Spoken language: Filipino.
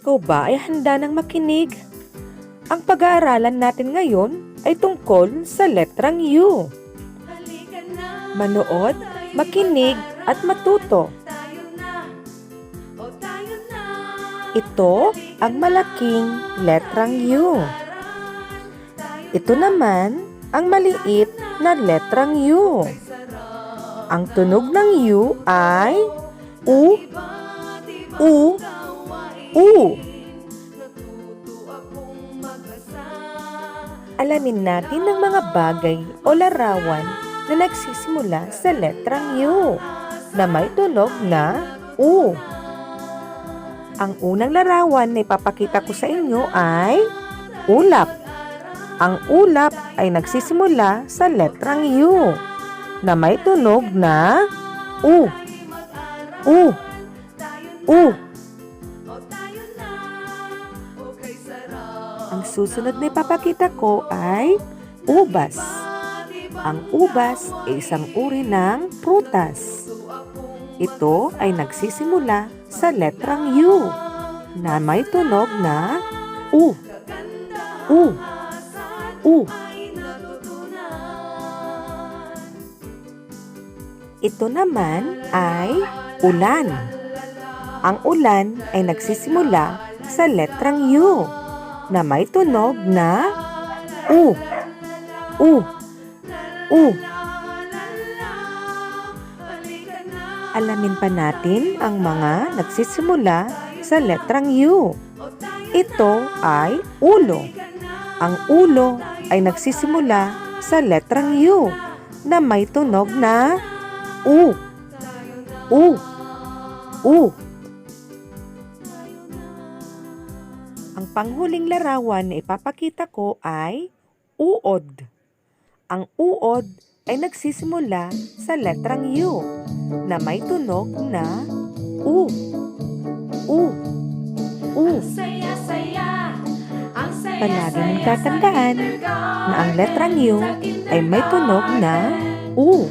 Ikaw ba ay handa ng makinig? Ang pag-aaralan natin ngayon ay tungkol sa letrang U. Manood, makinig at matuto. Ito ang malaking letrang U. Ito naman ang maliit na letrang U. Ang tunog ng U ay U, U, U. Alamin natin ang mga bagay o larawan na nagsisimula sa letrang U na may tunog na U. Ang unang larawan na ipapakita ko sa inyo ay ulap. Ang ulap ay nagsisimula sa letrang U na may tunog na U, U, U. Ang susunod na ipapakita ko ay ubas. Ang ubas ay isang uri ng prutas. Ito ay nagsisimula sa letrang U na may tunog na U, U, U. Ito naman ay ulan. Ang ulan ay nagsisimula sa letrang U na may tunog na U, U, U. Alamin pa natin ang mga nagsisimula sa letrang U. Ito ay ulo. Ang ulo ay nagsisimula sa letrang U na may tunog na U, U, U. Ang panghuling larawan na ipapakita ko ay uod. Ang uod ay nagsisimula sa letrang U na may tunog na U, U, U. Palagi mong tatandaan na ang letrang U ay may tunog na U.